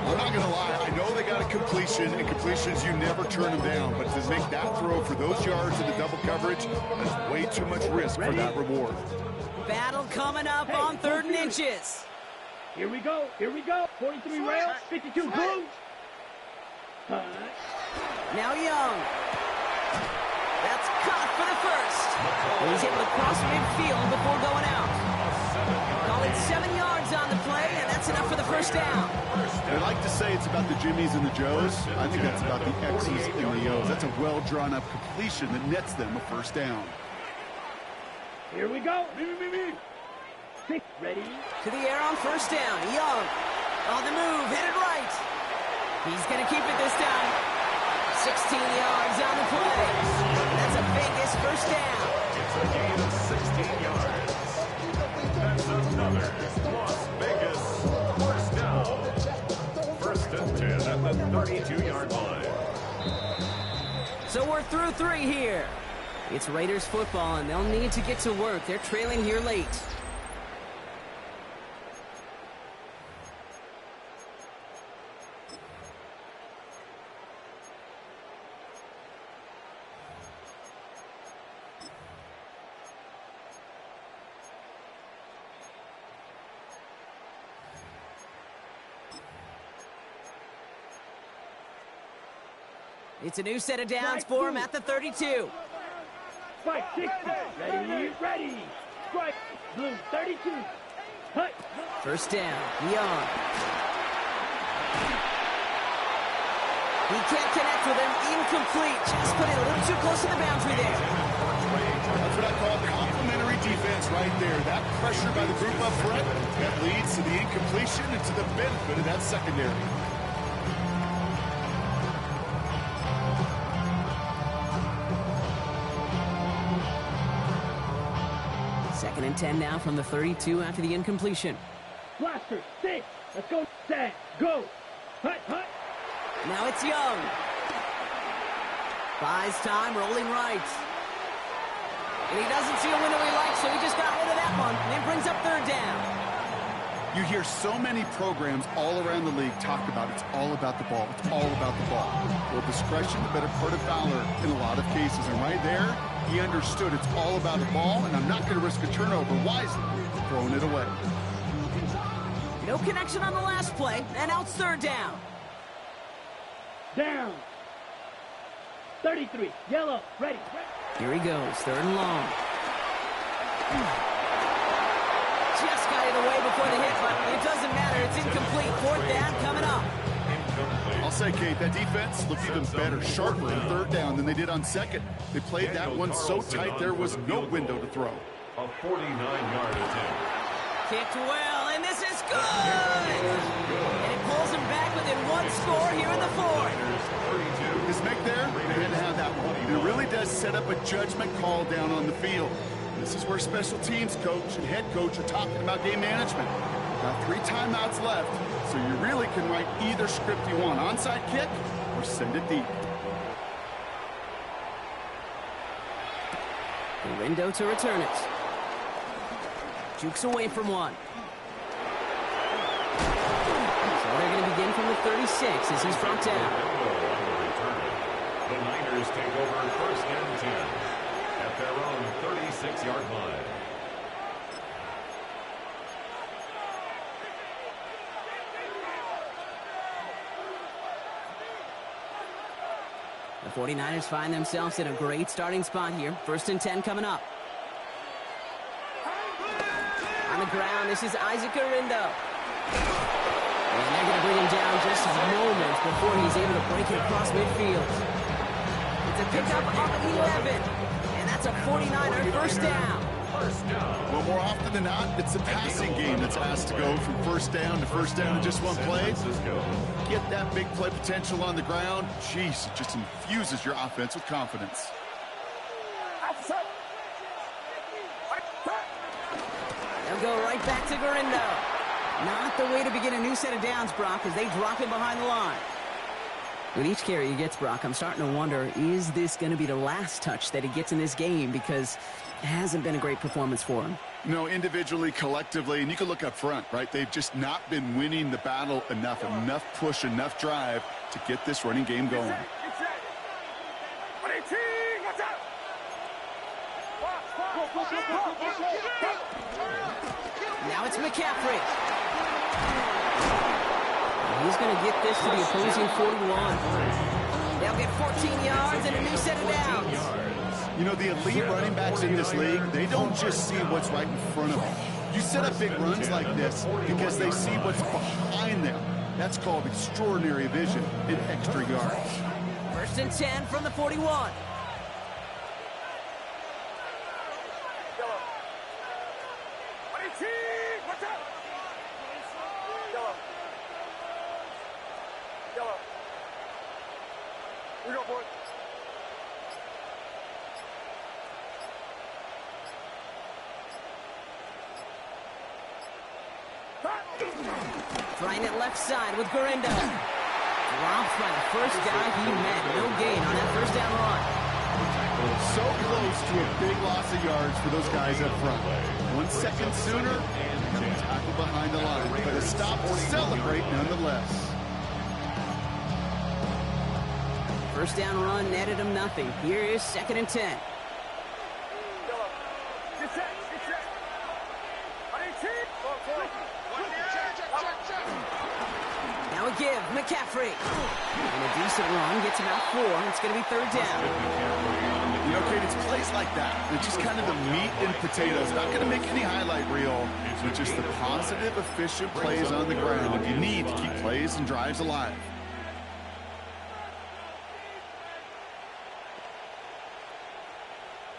I'm not going to lie. I know they got a completion, and completions, you never turn them down. But to make that throw for those yards in the double coverage, that's way too much risk for that reward. Battle coming up on 3rd and inches. Here we go. Here we go. 43 rail, 52 boom. Now Young. That's caught for the 1st. And he's able to cross midfield before going out. Call it 7 yards on the play, and that's enough for the 1st down. They like to say it's about the Jimmies and the Joes. I think that's about the X's and the O's. That's a well-drawn-up completion that nets them a 1st down. Here we go. Me. Ready. To the air on 1st down. Young on the move, headed right. He's going to keep it this time. 16 yards on the play. That's a Vegas 1st down. It's a gain of 16 yards. That's another Las Vegas 1st down. 1st and 10 at the 32-yard line. So we're through 3 here. It's Raiders football, and they'll need to get to work. They're trailing here late. It's a new set of downs for him at the 32. Strike 60. Ready. Strike blue 32. Hey. First down, Young. He can't connect with him. Incomplete. Just put it a little too close to the boundary there. That's what I call complimentary defense right there. That pressure by the group up front, that leads to the incompletion and to the benefit of that secondary. Second and 10 now from the 32 after the incompletion. Blaster, stay. Let's go. Stand. Go. Hut, hut. Now it's Young. Buys time, rolling right. And he doesn't see a window he likes, so he just got rid of that one. And it brings up third down. You hear so many programs all around the league talk about it's all about the ball. It's all about the ball. Well, discretion, the better part of valor in a lot of cases. And right there, he understood it's all about the ball, and I'm not going to risk a turnover wisely, throwing it away. No connection on the last play, and now it's third down. Down. 33. Yellow. Ready. Here he goes, third and long. Just got it away before the hit, but it doesn't matter. It's incomplete. Fourth down coming up. I'll say, Kate, that defense looked even better, sharper in third down than they did on second. They played that one so tight there was no window to throw. A 49-yard attempt. Kicked well, and this is good! And it pulls him back within one score here in the fourth. His make there, they had to have that one. And it really does set up a judgment call down on the field. This is where special teams coach and head coach are talking about game management. Got 3 timeouts left, so you really can write either script you want. Onside kick or send it deep. Gurindo to return it. Jukes away from one. So they're going to begin from the 36 as he's brought down. The Niners take over first and 10 at their own 36-yard line. The 49ers find themselves in a great starting spot here. First and 10 coming up. On the ground, this is Isaac Gurindo. And they're going to bring him down just a moment before he's able to break it across midfield. It's a pickup of 11. And that's a 49er first down. Well, more often than not, it's the passing game that's asked to go from first down to just one play. Get that big play potential on the ground. Jeez, it just infuses your offense with confidence. They'll go right back to Gurindo. Not the way to begin a new set of downs, Brock, as they drop him behind the line. With each carry he gets, Brock, I'm starting to wonder, is this going to be the last touch that he gets in this game? Because it hasn't been a great performance for him. No, individually, collectively, and you can look up front, right? They've just not been winning the battle enough push, enough drive to get this running game going. Now it's McCaffrey. He's going to get this to the opposing 41. They'll get 14 yards and a new set of downs. You know, the elite running backs in this league, they don't just see what's right in front of them. You set up big runs like this because they see what's behind them. That's called extraordinary vision in extra yards. First and 10 from the 41. Trying it left side with Gurindo. Dropped by the first guy he met. No gain on that first down run. So close to a big loss of yards for those guys up front. 1 second sooner, and tackle behind the line. But a stop to celebrate nonetheless. First down run netted him nothing. Here is second and 10. Now a give, McCaffrey. And a decent run gets about 4. It's going to be third down. You know, Kate, it's plays like that. It's just kind of the meat and potatoes. Not going to make any highlight reel, but just the positive, efficient plays on the ground you need to keep plays and drives alive.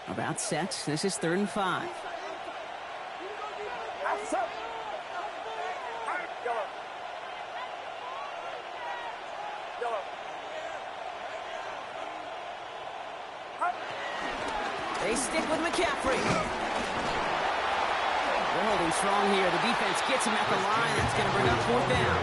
About set. This is 3rd and 5. They stick with McCaffrey. They're holding strong here. The defense gets him at the line. That's going to bring up 4th down.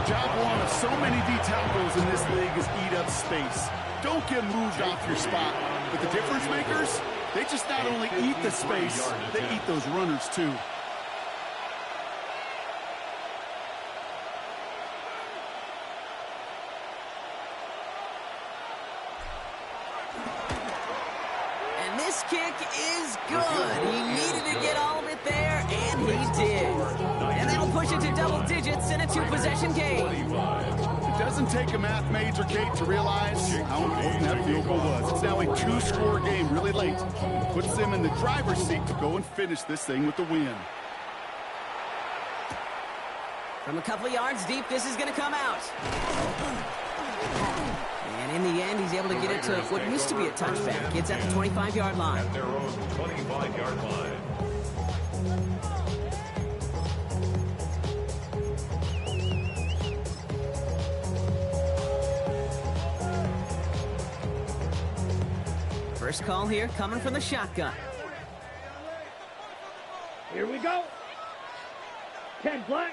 Job one of so many D tackles in this league is eat up space. Don't get moved off your spot. But the difference makers, they just not only eat the space, they eat those runners too. And this kick is good. He needed to get all of it there, and he did. And that'll push it to double digits in a 2-possession game. It doesn't take a math major, Kate, to realize how important that field goal was. It's now a 2-score game really late. It puts them in the driver's seat to go and finish this thing with the win. From a couple of yards deep, this is going to come out. And in the end, he's able to get it to what used to be a touchback. It's at the 25-yard line. At their own 25-yard line. First call here coming from the shotgun. Here we go. Ken Black.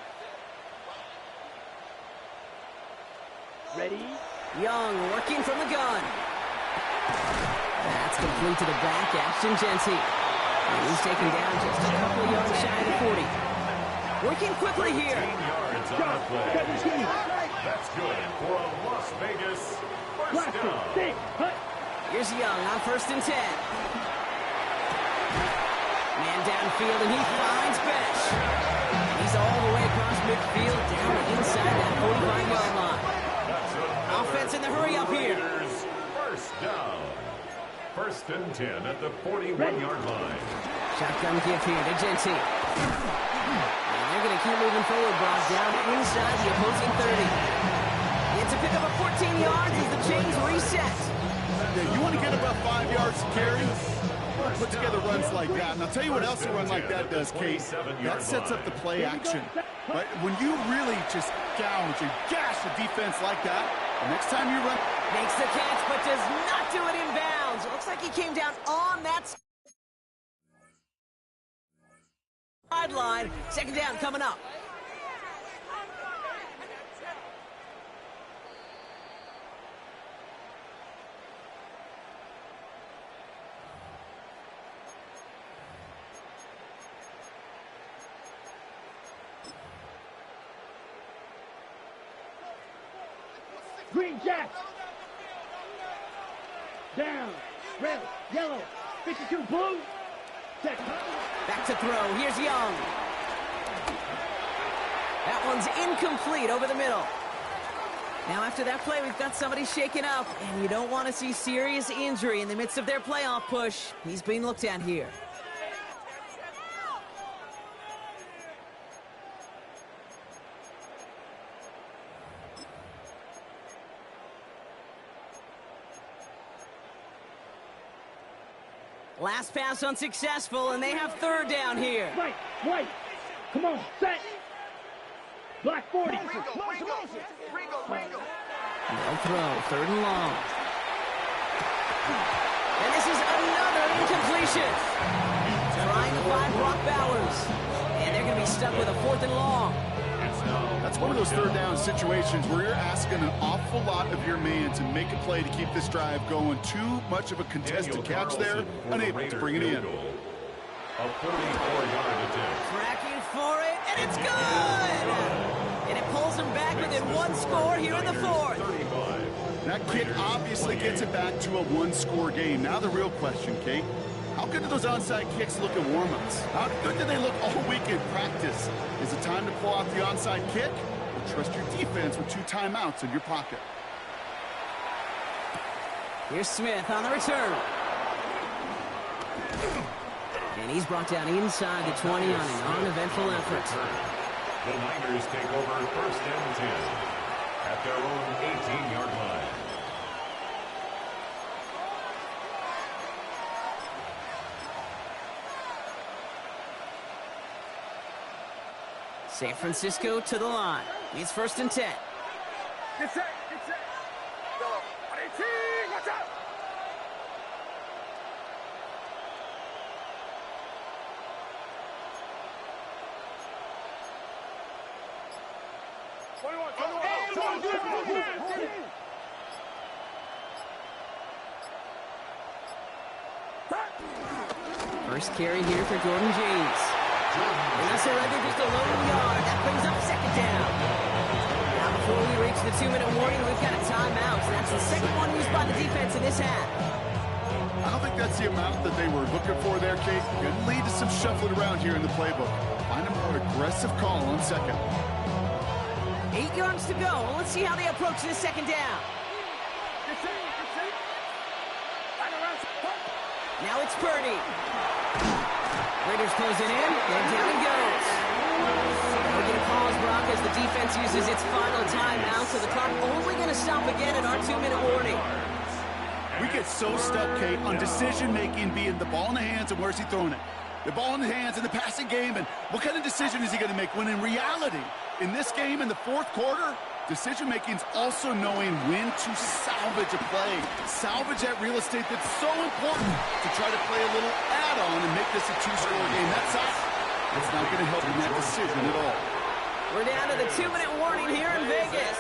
Ready. Young working from the gun. That's complete to the back, Ashton Jeanty. And he's taken down just a couple of yards shy of the 40. Working quickly here. 15 yards on the play. That's good for a Las Vegas first down. Here's Young on 1st and 10. Man downfield, and he finds Besh. He's all the way across midfield, down inside that 45-yard line. Offense in the hurry up here. First down. 1st and 10 at the 41-yard line. Shotgun give here to Jeanty. And they're going to keep moving forward, Brock, down inside the opposing 30. It's a pickup of 14 yards as the chains reset. Yeah, you want to get above 5 yards to carry? Put together runs like that. And I'll tell you what else a run like that does, Kate. That sets up the play action. Right? When you really just gouge and gash a defense like that, the next time you run... Makes the catch, but does not do it in bounds. It looks like he came down on that sideline. 2nd down coming up. Green Jacks. Down. Red. Yellow. 52 blue. Check. Back to throw. Here's Young. That one's incomplete over the middle. Now after that play, we've got somebody shaken up, and you don't want to see serious injury in the midst of their playoff push. He's being looked at here. Last pass unsuccessful, and they have 3rd down here. Right. White. Come on. Set. Black 40. No throw. 3rd and long. And this is another incompletion. Trying to find Brock Bowers. And they're going to be stuck with a 4th and long. That's one of those 3rd down situations where you're asking an awful lot of your man to make a play to keep this drive going. Too much of a contested catch there, unable to bring it in. A 44-yard attempt. Tracking for it, and it's good! And it pulls them back within 1 score here in the 4th. 35. That kick obviously gets it back to a 1-score game. Now the real question, Kate, how good do those onside kicks look at warm-ups? How good do they look all week in practice? Is it time to pull out the onside kick? Or trust your defense with 2 timeouts in your pocket? Here's Smith on the return. And he's brought down inside the 20 on an uneventful effort. The Niners take over first and 10 at their own 18-yard line. San Francisco to the line. It's first and 10. Get set. Get set. Yellow. On 18. Watch out. First carry here for Jordan James. And that's already just a lone yard. That brings up second down. Now before we reach the 2-minute warning, we've got a timeout. So that's the second one used by the defense in this half. I don't think that's the amount that they were looking for there, Kate. Could lead to some shuffling around here in the playbook. Find a more aggressive call on second. 8 yards to go. Well, let's see how they approach this second down. Get set. Get set. Line around. Now it's Purdy. Raiders closing in, and down he goes. We're going to pause, Brock, as the defense uses its final timeout, so the clock only going to stop again at our 2-minute warning. We get so stuck, Kate, on decision-making being the ball in the hands and where's he throwing it. The ball in the hands in the passing game, and what kind of decision is he going to make? When in reality, in this game, in the fourth quarter, decision-making is also knowing when to salvage a play. Salvage that real estate that's so important to try to play a little add-on and make this a two-score game. That's us. It's not going to help in that decision at all. We're down to the 2-minute warning here in Vegas.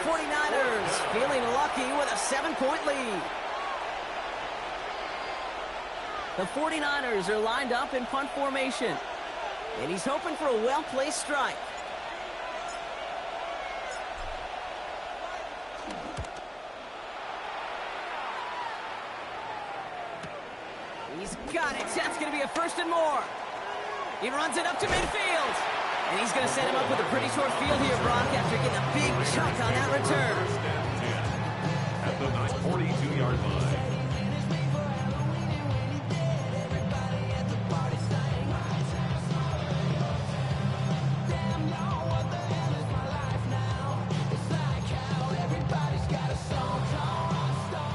49ers feeling lucky with a 7-point lead. The 49ers are lined up in punt formation. And he's hoping for a well-placed strike. He's got it. That's going to be a first and more. He runs it up to midfield. And he's going to set him up with a pretty short field here, Brock, after getting a big chunk on that return. At the 42-yard line.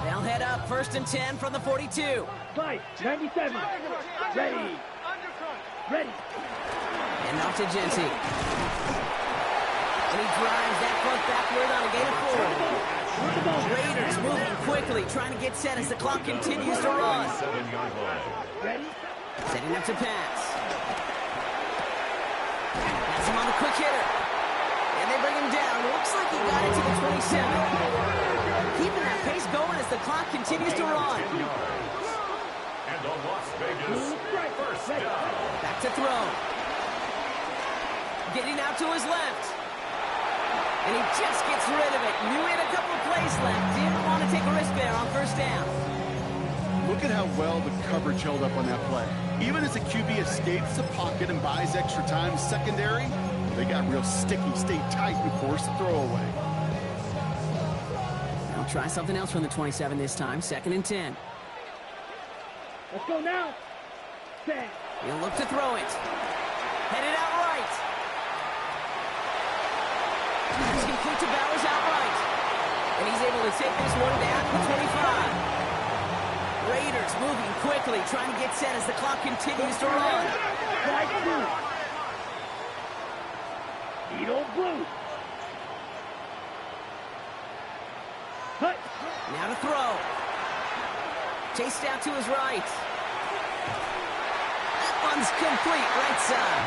They'll head up first and 10 from the 42. Fight, 97. Ready. Ready. And off to Genty. And he drives that front backward on a gain of 4. Raiders moving quickly, trying to get set as the clock continues to run. 7-yard line. Ready. Setting up to pass. Pass him on the quick hitter. And they bring him down. Looks like he got it to the 27. Keeping that pace going as the clock continues to run. And on Las Vegas, first down. Back to throw. Getting out to his left. And he just gets rid of it. Knew he had a couple plays left. Didn't want to take a risk there on first down. Look at how well the coverage held up on that play. Even as the QB escapes the pocket and buys extra time secondary, they got real sticky, stayed tight, and forced the throw away. Now try something else from the 27 this time. Second and 10. Let's go now. Set. He'll look to throw it. Headed out right. Pass complete to Bowers outright. And he's able to take this one down to the 25. Raiders moving quickly, trying to get set as the clock continues to run. Right through. Edo blue. Cut. Now to throw. Chased out to his right. That one's complete, right side.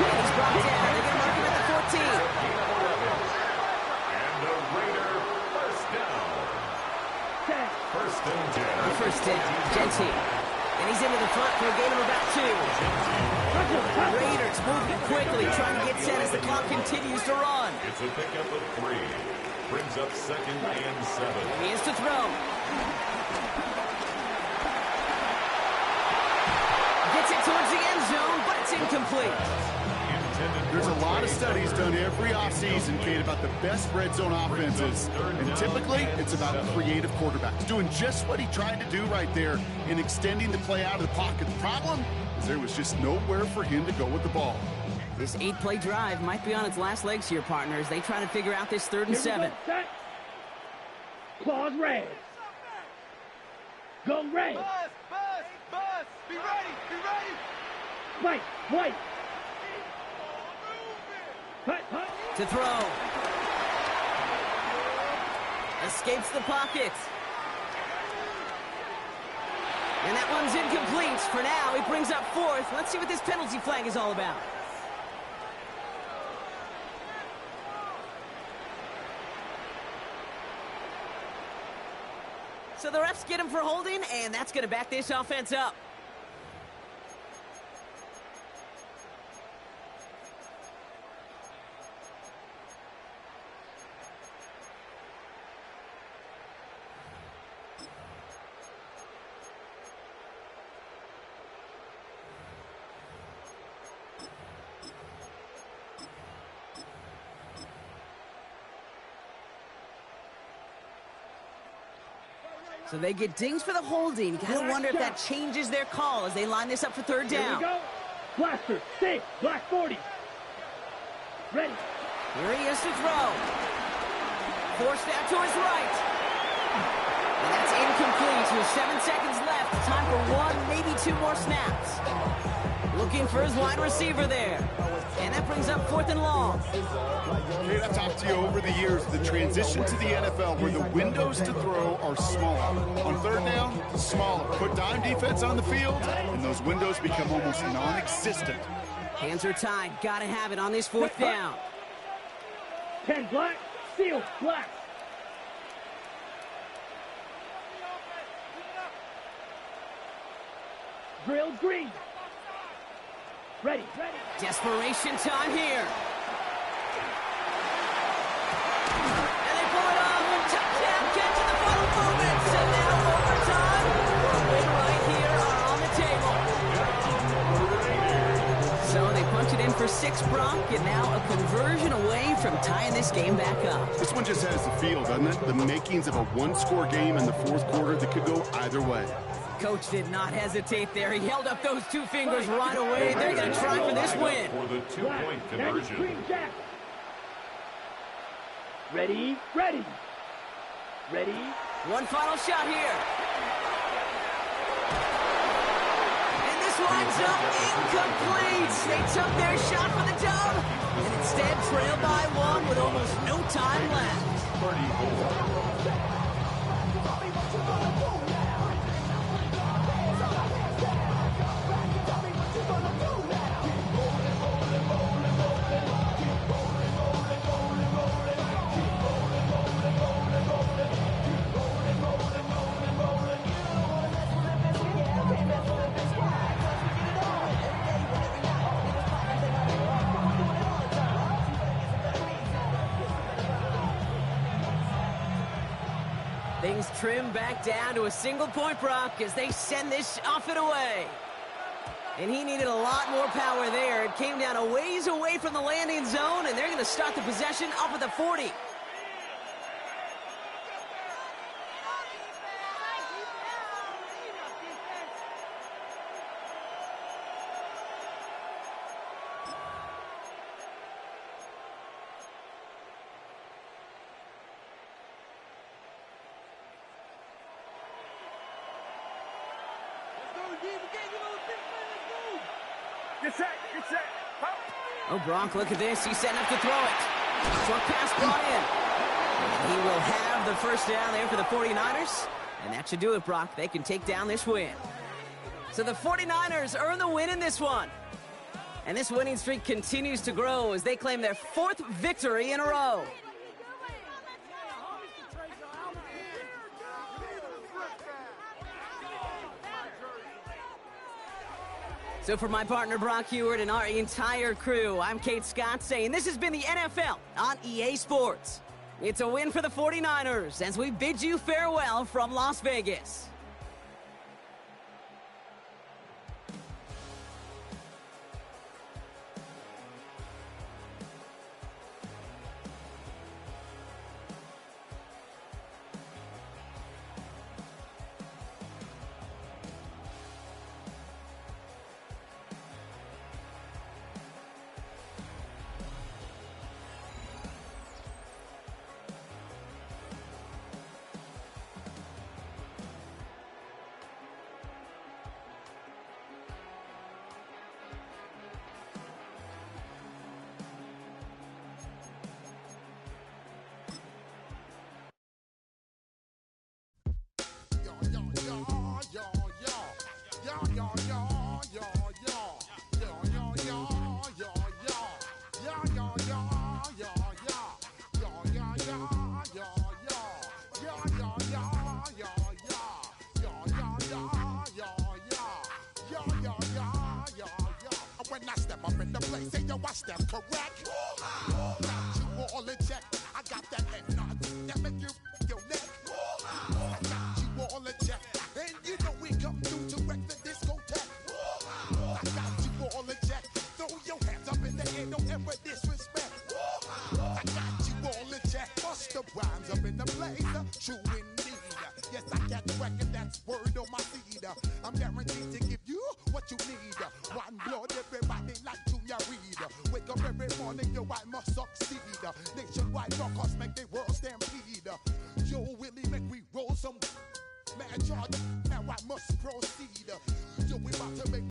And he's brought down. They're going to mark him at the 14. And the Raider first down. Set. First and 10. First down, Genty. And he's into the front for a gain of about 2. Raiders moving quickly, trying to get set as the clock continues to run. It's a pickup of 3. Brings up second and 7. He is to throw. Gets it towards the end zone, but it's incomplete. There's a lot of studies done every offseason, Kate, about the best red zone offenses. And typically, it's about creative quarterbacks doing just what he tried to do right there in extending the play out of the pocket. The problem is there was just nowhere for him to go with the ball. This 8-play drive might be on its last legs here, partners. They try to figure out this 3rd and 7. Set. Claws red. Go red. Buzz. Be ready. White. Hut. To throw. Escapes the pocket. And that one's incomplete. For now, he brings up 4th. Let's see what this penalty flag is all about. So the refs get him for holding, and that's going to back this offense up. So they get dings for the holding. Gotta wonder if that changes their call as they line this up for 3rd down. Here we go. Blaster, stay, black 40. Ready. Here he is to throw. Forced out to his right. And that's incomplete with 7 seconds left. Time for 1, maybe 2 more snaps. Looking for his wide receiver there. And that brings up 4th and long. Kate, I've talked to you over the years, the transition to the NFL where the windows to throw are smaller. On 3rd down, smaller. Put dime defense on the field, and those windows become almost non-existent. Hands are tied. Gotta have it on this 4th down. 10 black, seal, black. Drill green. Ready. Desperation time here. And they pull it off. Touchdown catch in the final moments. And now overtime. A win right here are on the table. So they punch it in for 6, Brock, and now a conversion away from tying this game back up. This one just has the feel, doesn't it? The makings of a 1-score game in the 4th quarter that could go either way. Coach did not hesitate there. He held up those 2 fingers right away. They're going to try for this win. For the 2-point conversion. Green jack. Ready. One final shot here. And this lines up incomplete. They took their shot for the dub, and instead trail by 1 with almost no time left. 34. Things trim back down to a single point, Brock, as they send this off and away. And he needed a lot more power there. It came down a ways away from the landing zone, and they're going to start the possession up at the 40. Get set. Hop. Oh, Brock, look at this. He's setting up to throw it. Short pass brought in. He will have the 1st down there for the 49ers. And that should do it, Brock. They can take down this win. So the 49ers earn the win in this one. And this winning streak continues to grow as they claim their 4th victory in a row. So for my partner Brock Huard and our entire crew, I'm Kate Scott saying this has been the NFL on EA Sports. It's a win for the 49ers as we bid you farewell from Las Vegas. up in the place. Say yo, watch them correct. Got you all in check. I got that head nod that make you your neck. I got you all in check. And you know we come through to wreck the discotheque. I got you all in check. Throw your hands up in the air, don't ever disrespect. I got you all in check. Bust the rhymes up in the place. True indeed. Yes, I got the record, that's word on my seed. I'm guaranteed to give you what you need. One blood, everybody like Junior Reed. Wake up every morning, yo, I must succeed. Nationwide rockers make the world stampede. Yo, Willie, make we roll some. Man, charge, now I must proceed. Yo, we about to make